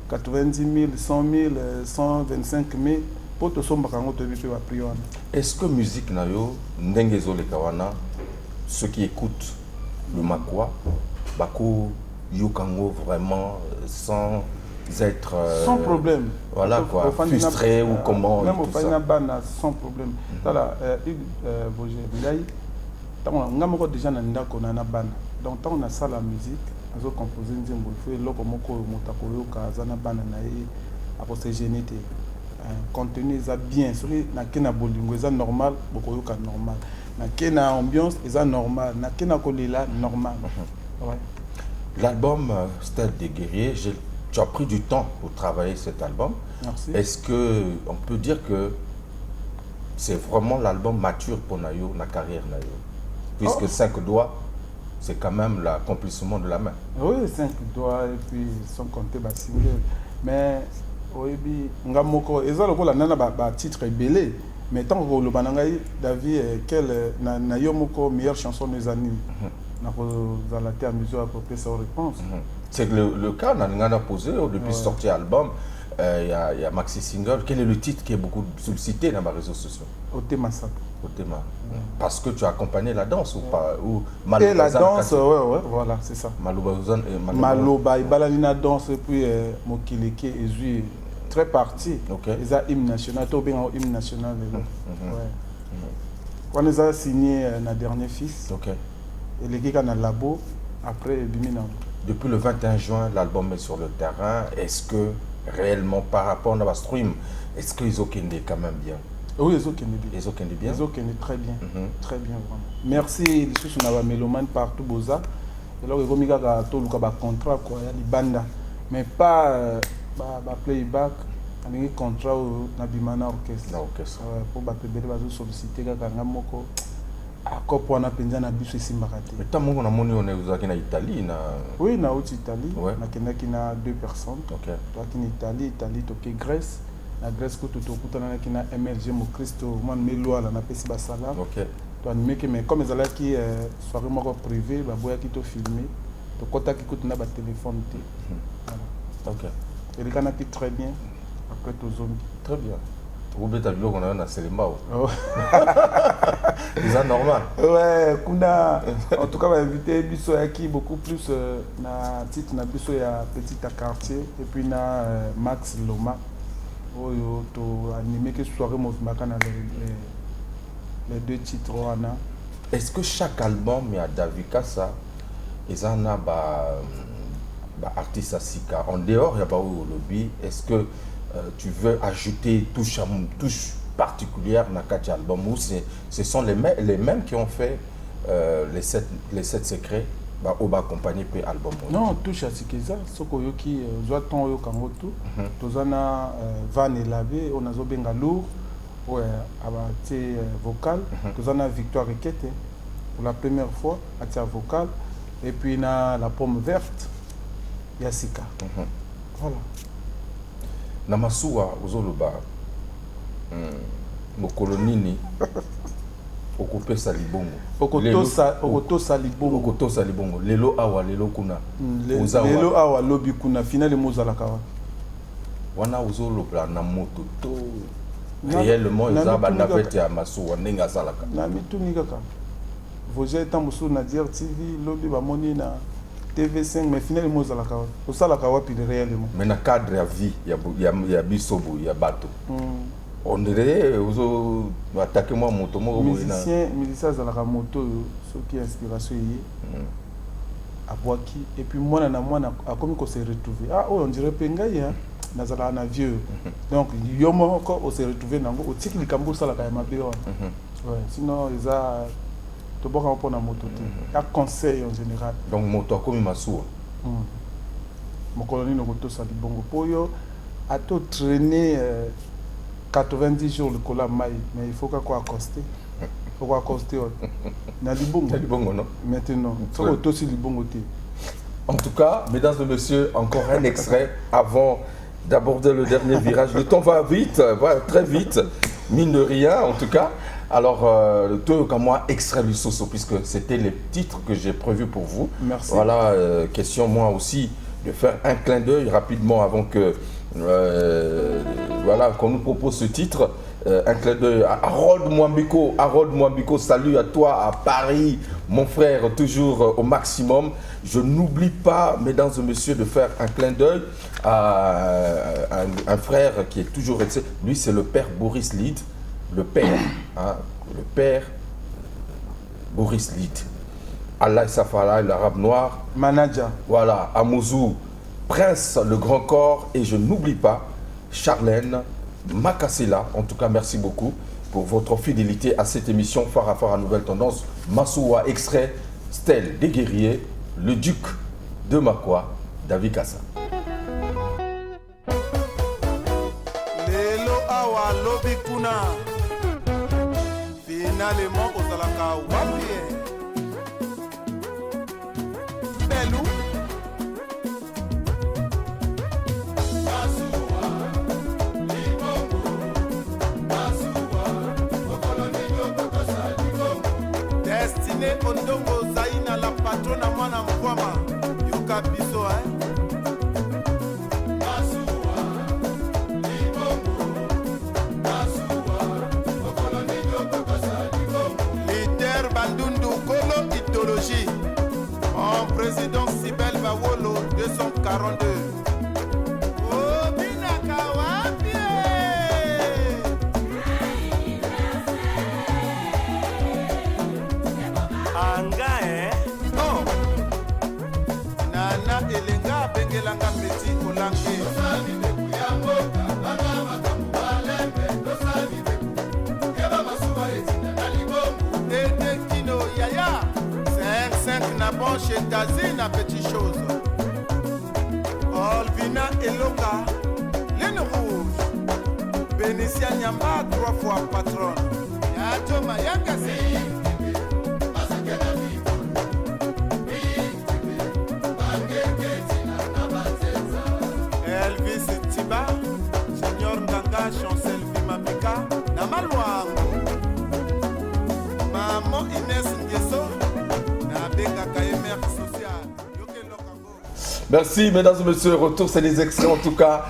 90 000, 100 000, 125 000 pour te sommes quand te vivre à prion. Est-ce que musique nayo ndengezo le kawana ceux qui écoutent le makwa bako yukango vraiment sans être sans problème, voilà quoi, frustré ou comment même au Bana sans problème. Voilà, Boger Bilay, on a déjà ndako na bana. Donc tant on a ça la musique, on a composé nzembo, il faut loko moko motakoyo kazana bana na ye après c'est génété. Contenu ça bien, celui na kena bolingo ça normal, bokoyo ka normal. Na kena ambiance ça normal, na kena kolila normal. Ouais. L'album Stade des guerriers, tu as pris du temps pour travailler cet album. Merci. Est-ce qu'on peut dire que c'est vraiment l'album mature pour Nayo, la carrière Nayo? Puisque 5 doigts, c'est quand même l'accomplissement de la main. Oui, 5 doigts et puis sans compter single. Mais, oui, Ngamoko, et ça, le titre est belé. Mais tant que le Banangaï, David, quelle Nayo Moko, meilleure chanson des années. Dans la terre, mesure à peu près sa réponse. C'est le cas, on a posé depuis sorti album. Il y a Maxi Single. Quel est le titre qui est beaucoup sollicité dans les réseaux sociaux? Otema Sak. Otema. Parce que tu as accompagné la danse ou pas ou et la danse, ouais, voilà, c'est ça. Malobazan et Maloba, Balalina danse et puis Mokileke et Zui. Très parti. Ils ont hymne national, tout bien hymne national. Quand ils ont signé la dernière fils, et les gars dans le labo, après, depuis le 21 juin, l'album est sur le terrain. Est-ce que réellement par rapport à la stream, est-ce qu'ils ont quand même bien? Oui, ils ont bien. Ils ont bien. Ils ont très bien. Très bien, vraiment. Merci, les sous-mélomane partout, Boza. eloko ekomi kaka toluka bacontrat quoi ya libanda mais pas playback alingi contrat oyo nabima na orchestre mpo bato ebele bazosollicite kaka nga moko akopo wana mpenza na biso esimbaka te. Mais tant moko namoni on ozalaki na Italie na oui nauti Italie ouais. nakendaki na 2 personnes toaki na Italie toke Grèce na Grèce kutu tokutanaki na MLG Mokristo mwana melwala napesi basala toanimeki mais comme ezalaki soirée moko privé baboyaki tofilme tokɔtaki kutu na batelefone te elekanaki très bien après tozongi très bien. Robeta biloko na yo na Selemba c'est normal. Ouais, kuna en tout cas va inviter biso yaki beaucoup plus na titre na biso ya petit à quartier et puis na Max Loma oyo to animé que soirée mouvement kana les 2 titres wana. Est-ce que chaque album ya David Kassa ezana ba artiste asika en dehors ya ba au lobby, est-ce que tu veux ajouter touche particulière dans quatre albums ou ce sont les mêmes qui ont fait les 7 secrets au bas accompagné par album? Non, touche à Sikeza, ce qui soit ton yo kangotu, tozana Van et Lavé, on a zobenga lourd, ouais, abaté vocal, tozana Victoire Ekete pour la première fois, atia vocal, et puis na la pomme verte, Yassika. Voilà. Namasuwa uzoloba mokolo nini okopesa libongo okotosa libongo lelo awa lelo kuna lelo awa lobi kuna finale mozalaka wana uzoloba na moto to réellement ezaba na bete ya masuwa ndenge asalaka na mituni kaka voje ta musu na dire TV lobi bamoni na TV5 mais finalement mozalaka au salaka wapi réellement mais na cadre ya vie ya bisobo ya bato on dirait ozo attaquer moi moto moko musicien zalaka moto ce qui inspiration yi abwaki et puis moi a comme qu'on s'est retrouvé on dirait pengai hein nazala na vieux donc yomo ko on s'est retrouvé nango o tiki likambo salaka ya mabe ouais sinon ils to boka mpona moto te ya conseil en général donc moto akomi masuwa mokolo nini okotosa libongo po yo ato traîner 90 jours le kola mai mais il faut quoi accoster na libongo non maintenant faut otosi libongo te. En tout cas, mesdames et messieurs, encore un extrait avant d'aborder le dernier virage. Le temps va vite, va très vite, mine de rien en tout cas. Alors, le tout comme moi, extrait du Soso, puisque c'était les titres que j'ai prévus pour vous. Merci. Voilà, question moi aussi de faire un clin d'œil rapidement avant que, voilà, qu'on nous propose ce titre. Un clin d'œil à Harold Mwambiko. Harold Mwambiko, salut à toi à Paris, mon frère, toujours au maximum. Je n'oublie pas, mesdames et messieurs, de faire un clin d'œil à un frère qui est toujours resté. Lui, c'est le père Boris Lid. Le père Boris Lid. Allah Safara, l'arabe noir. Manager. Voilà, Amouzou, Prince, le grand corps. Et je n'oublie pas, Charlène Makasela. En tout cas, merci beaucoup pour votre fidélité à cette émission Farafara Nouvelle Tendance. Massoua, extrait, Stèle des guerriers, le duc de Makwa, David Kassa. Lelo awa lobi kuna. Finalement, ozalaka wapie. Belou. Destiné Ondongo Zaina la patrona mwana mkwama. Yoka biso en président Sibel Bawolo 242. Oh, Binaka Wapie. Anga oh. Nana Elenga Bengelanga Meti Olange. Na bon Maman chez Tazi, na petite chose. Olvina Eloka, Laine Rouge. Bénicia Nyamba, 3 fois patronne. Yato Mayakasi. Elvis Tiba, Seigneur Nganga, Chancel Vimamika, Namaluango. Maman Inès Nguesso, Nabeka Kayemer Social. Merci, mesdames et messieurs. Retour, c'est des extraits en tout cas.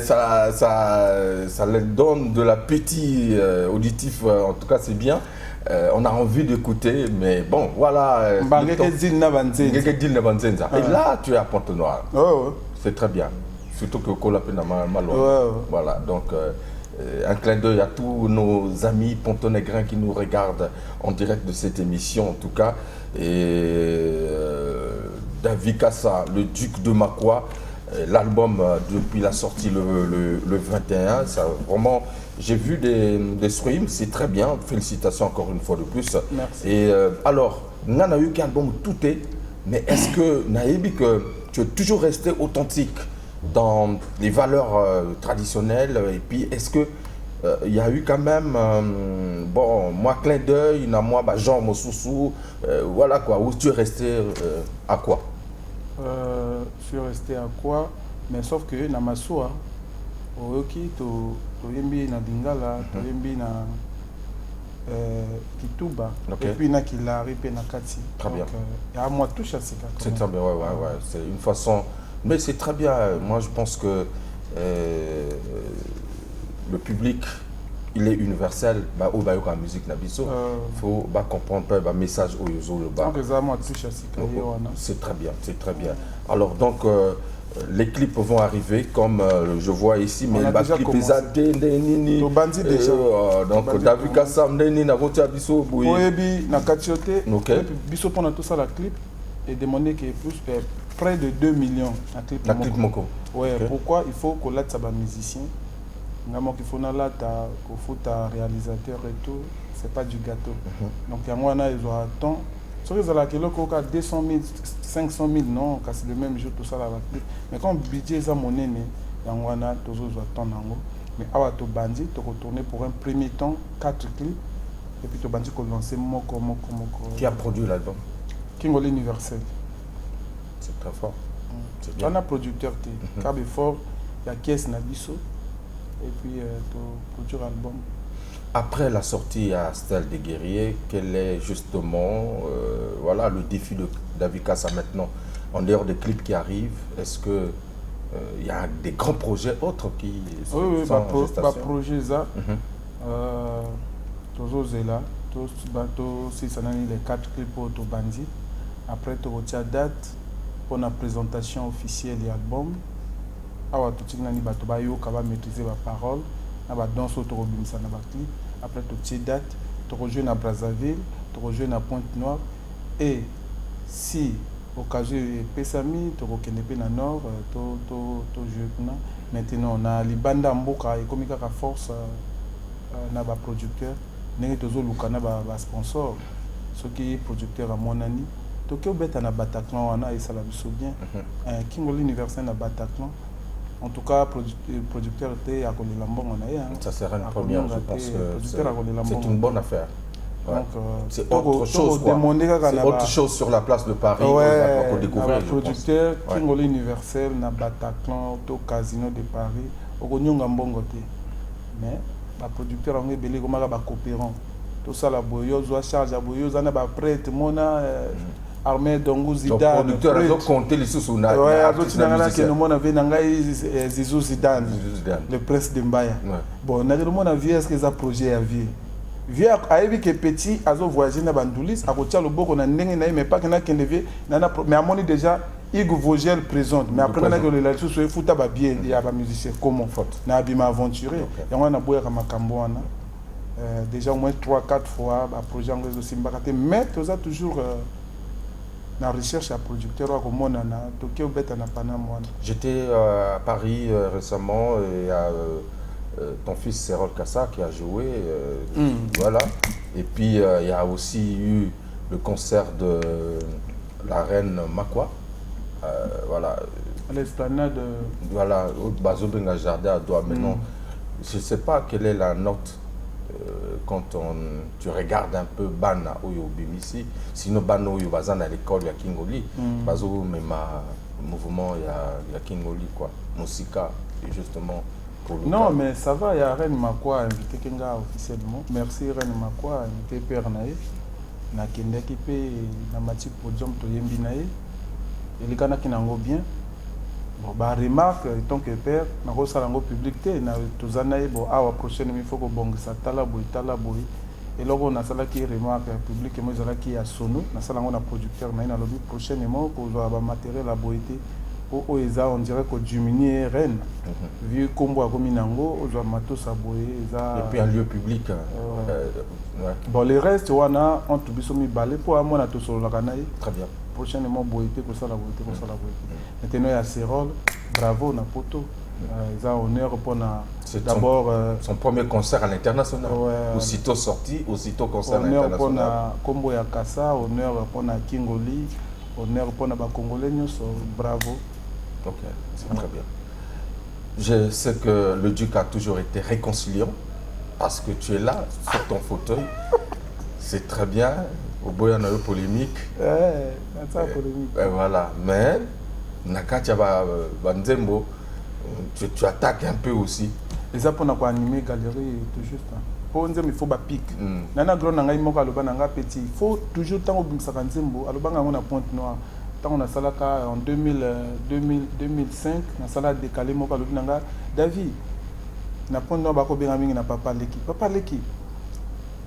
Ça leur donne de l'appétit auditif. En tout cas, c'est bien. On a envie d'écouter, mais bon, voilà. Et là, tu es à Pointe-Noire. C'est très bien. Surtout que Kolapé n'a Malo. Voilà, donc un clin d'œil à tous nos amis pontonégrins qui nous regardent en direct de cette émission, en tout cas. Et David Kassa, le duc de Makwa, l'album depuis la sortie le 21, ça vraiment, j'ai vu des streams, c'est très bien, félicitations encore une fois de plus. Merci. Et alors, on a eu qu'un album tout est, mais est-ce que Naïbi, que tu es toujours resté authentique dans les valeurs traditionnelles, et puis est-ce que il y a eu quand même, bon, moi clin d'œil, moi Jean Mossoussou, voilà quoi, où tu es resté à quoi? Je suis resté à quoi? Mais sauf que na Massoua, Oyoki, to Yembi na Dingala, to Yembi na Kituba, et puis na Kilari, puis na Kati. Très bien. Il y a moi touche à ces cas. C'est très bien, ouais. C'est une façon, mais c'est très bien. Moi, je pense que le public, il est universel. Au Bayoka la musique Nabiso, il faut comprendre le message au Yozo le bas. C'est très bien, c'est très bien. Alors donc les clips vont arriver comme je vois ici, mais le clip est donc David Kassa Ndeni na voté Biso Boui. Oui, na Katiote. Biso pendant tout ça la clip et demandé que plus près de 2 millions la clip Moko. Ouais, pourquoi il faut qu'on l'a ça musicien. Il faut un réalisateur et tout, c'est pas du gâteau. Donc il y a moi ils ont temps. Sur les ala 200 000, 500 000 non, c'est le même jour tout ça là. Mais quand le budget est monnaie, il y a moi toujours temps nango. Mais awa to bandi, to retourner pour un premier temps 4 clips et puis to bandi qu'on lancer moko. Qui a produit l'album? Kingoli Universel. C'est très fort. Il y a un producteur qui est fort, il y a Kies Nabiso. Et puis produire album. Après la sortie à Stèle des Guerriers, quel est justement voilà, le défi de David Kassa maintenant, en dehors des clips qui arrivent? Est-ce que il y a des grands projets autres qui sont en gestation? Projet ça, toujours là, si ça n'a les 4 clips pour tout bandit. Après tu retiens date pour la présentation officielle de l'album. Awa tout nani bato ba yo kaba maîtriser la parole na ba danse auto robinsa na ba clip après tout date tu rejoins à Brazzaville tu rejoins à Pointe-Noire et si occasion pesami tu rekenepe na nord to jeuna maintenant on a libanda mboka et comme ka force na ba producteur ndenge tozo luka na ba sponsor ce qui est producteur à monani to ke obeta na Bataclan wana et ça la biso bien Kingoli Universel na Bataclan. En tout cas, producteur était à Kolilambon. Ça sera une première, je pense que c'est une bonne affaire. Ouais. C'est autre chose, quoi. C'est autre chose sur la place de Paris. Ouais, on va découvrir. Le producteur, Kingoli Universel, na Bataclan, au Casino de Paris, au Gonyonga Mbongote. Mais le producteur a belé comme un coopérant. Tout ça, la boyozo, la charge, la boyozo, on a prête, mon Armée Dongo Zidane. Le producteur a donc compté les sous na. Ouais, Zizou Zidane, le prince de Mbaya. Bon, on a demandé à vie est-ce que ça projet à vie. Vie a vu que petit a voyagé dans Bandoulis, a côté le beau qu'on a n'engagé mais pas qu'on a qu'un levé, mais à mon déjà Hugues Vogel présente, mais après on a que le là-dessus sur foot à bien, il y a pas musicien comment faute. Na bima aventuré. Et on a boire comme Makamboana. Déjà au moins 3-4 fois, un projet anglais aussi mbakate, mais tout ça toujours la recherche à producteur à Romonana, Tokyo Betana Panama. J'étais à Paris récemment et ton fils Serol Kassa qui a joué, voilà. Et puis il y a aussi eu le concert de la reine Makwa. Voilà. À l'esplanade. Voilà, au Bazobenga Jardin à Doha. Maintenant, je ne sais pas quelle est la note quand tu regardes un peu Bana Oyo Bimisi. Sinon, Bana Oyo Bazan à l'école, il y a Kingoli. Bazo, mais ma mouvement, il y a Kingoli, quoi. Musika, justement. Non, mais ça va, il y a Reine Makwa invité Kenga officiellement. Merci Reine Makwa invité Père Nae. Na kende ki pe na mati podium to yembi nae. Et les gars qui n'ont bien. Bon, bah remarque tant que père, na ko sala ngo publicité na tozanae bon awa prochaine il faut que bon ça tala boy. Et là on a sala qui remarque public moi sala qui a sono, na sala ngo na producteur na lobby prochainement pour avoir matériel la boité. O eza on dirait que diminuer reine vu combo a comme nango o doit matos aboyer eza et puis un lieu public ouais. Bon les restes wana on tout biso mi balé pour à moi to solo la kanaï très bien prochainement boité ko ça la boité maintenant il y a Cérol bravo na poto eza honneur pour na d'abord son premier concert à l'international aussitôt sorti aussitôt concert à l'international honneur pour na combo ya Kassa honneur pour na Kingoli honneur pour na ba congolais nyonso bravo. Ok, c'est très bien. Je sais que le Duc a toujours été réconciliant parce que tu es là sur ton fauteuil. C'est très bien. Au bout, il y en a eu polémique. Polémique. Et voilà. Mais, Nakatia Banzembo, tu attaques un peu aussi. Et ça, pour animer galerie, tout juste. Pour nous, il faut un pic. Nana Gron, petit. Il faut toujours tant au Bimsakanzembo, à l'Obanga, on a Pointe Noire. On a salaka en 2005 na sala décalé mo kalobi nanga David na pondo ba ko benga mingi na papa leki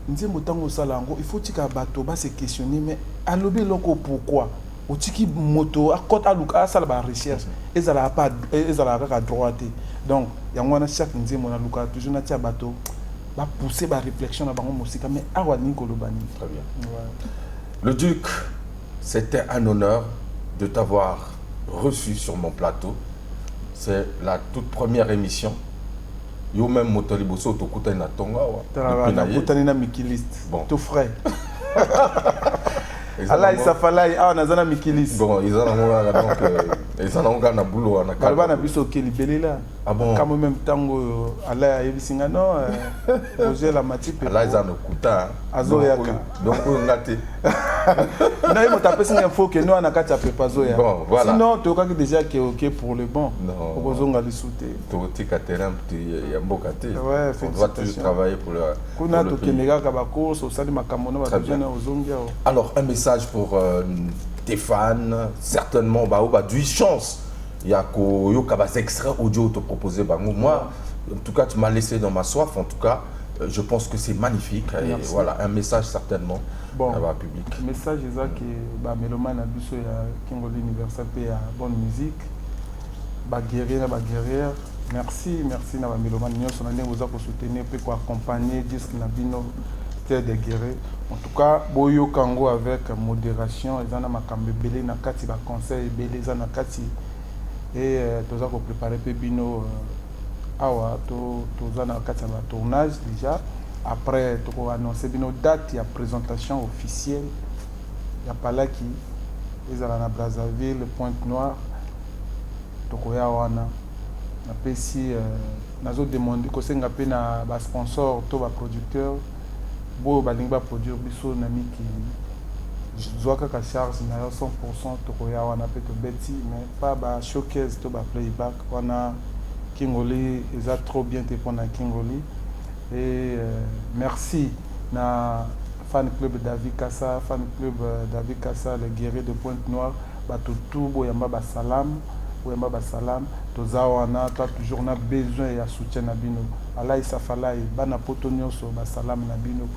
nzembo tango sala ngo il faut tika bato ba se questionner mais alobi loko pourquoi o tiki moto a côté aluka sala ba recherche ezala pas ezala ka droite donc yango na chaque nzembo na luka toujours na tia bato ba pousser ba réflexion na bango musika mais awa ni kolobani très bien ouais. Le Duc, c'était un honneur de t'avoir reçu sur mon plateau. C'est la toute première émission. Yo même Motoliboso Tokuta na Tonga. Tokuta na Mikilist. Bon. Tout frais. Allah Isafalai, ah nazana Mikilist. Bon, ils en ont donc ils en ont gagné boulot na Kalba na biso keli belela. Ah bon. Comme même tango Allah yebisinga non Roger la matipe. Allah ils en ont kuta. Azoyaka. Donc on a été non, il m'a tapé une info que nous on a qu'à taper pas Zoya. Bon, voilà. Sinon, tu as déjà qui est ok pour le bon. Non. On va les sauter. Tu as terrain, il y a un beau côté. Ouais, on doit toujours travailler pour le pays. Alors, un message pour tes fans, certainement, du chance. Il y a des extraits audio te proposer. Moi, en tout cas, tu m'as laissé dans ma soif. En tout cas, je pense que c'est magnifique. Et voilà, un message certainement. Bon, public. Le message est que Mélomane a besoin de Kingoli Universal et bonne musique. Guerrière. Merci na Mélomane. Nous avons soutenir pour accompagner disque Nabino Terre des guerriers. En tout cas, Boyo Kango avec modération. Ils ont makambe belé na kati ba conseil belé na kati et nous avons préparé Bino awa to na kati ba tournage déjà. Après, tu as annoncé une date, il y a présentation officielle. Il y a pas là qui est à Brazzaville, Pointe-Noire. Tu as demandé que c'est un sponsor, un producteur. Bon, il produire biso nami qui je dois que charge na 100%. Tu as Betty, mais pas ba showcase, tu as playback. On a Kingoli, ils ont trop bien été pour Kingoli. Et merci na fan club David Kassa, les guerriers de Pointe-Noire, tout boyamba basalam, tozawana toi toujours na besoin ya soutien na bino. Allah isafalai bana potonyo so basalam na bino.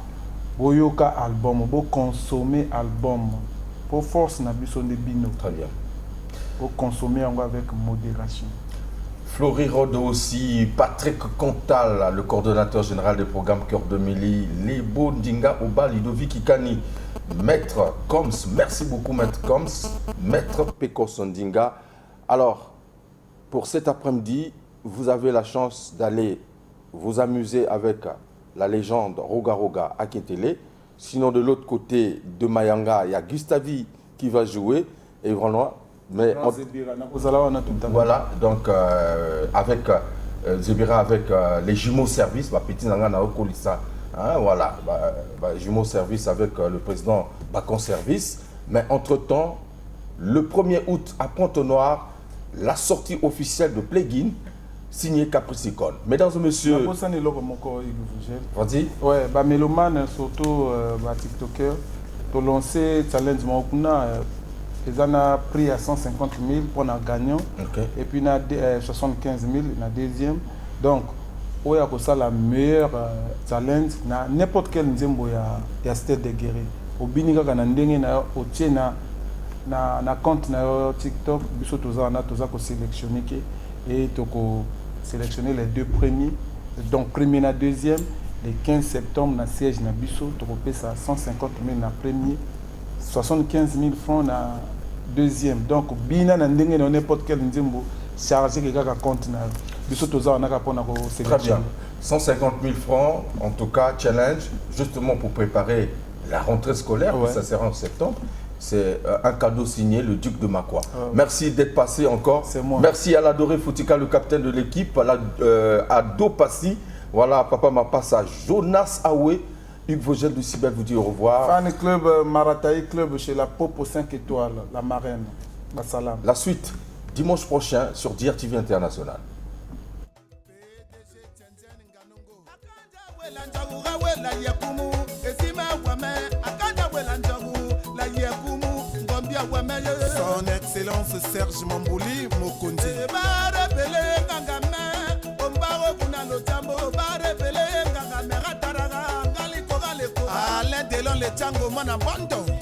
Boyoka album, bo consommer album. Pour force na biso de bino. Très bien. Pour consommer avec modération. Florie Rodo aussi, Patrick Contal, le coordonnateur général des programmes Cœur de Méli, Lebo Ndinga Oba, Ludovic Ikani, Maître Coms, merci beaucoup Maître Coms, Maître Pekos Ndinga. Alors, pour cet après-midi, vous avez la chance d'aller vous amuser avec la légende Roga Roga à Kétélé. Sinon, de l'autre côté de Mayanga, il y a Gustavi qui va jouer. Et vraiment, mais voilà, donc avec Zebira avec les jumeaux service, petit Nangana Okolissa, voilà, jumeaux service avec le président Bacon Service. Mais entre-temps, le 1er août à Pointe-Noire, la sortie officielle de Plugin signé Capricorn. Mesdames et messieurs, vas-y. Ouais, Mélomane, surtout TikToker, pour lancer challenge Mokuna, ils en ont pris à 150 000 pour un gagnant. Okay. Et puis il y a 75 000, il y a deuxième. Donc, il y a la meilleure challenge. N'importe quel nzembo il y a stade de guerre. Au Binika, il y a na compte na TikTok, biso toza ko sélectionner et toko sélectionner les 2 premiers. Donc premier na deuxième, le 15 septembre na siège na biso toko pesa 150 000 na premier, 75 000 francs na deuxième. Donc bina na ndenge na n'importe quel nzembo chargé que kaka compte na biso toza na ka pona ko sélectionner. Très bien. 150 000 francs en tout cas challenge justement pour préparer la rentrée scolaire, ça sera en septembre. C'est un cadeau signé le duc de Makwa. Merci d'être passé encore. C'est moi. Merci à l'adoré Foutika, le capitaine de l'équipe, à Dopassi. Voilà, papa m'a passé à Jonas Aoué. Hugues Vogel de Cibel vous dit au revoir. Fan club Marataï, club chez la Popo 5 étoiles, la marraine. Bassalam. La suite, dimanche prochain sur DRTV International. Son Excellence Serge Mambouli Mokondi. Alain Delon le Django Mana Bondo.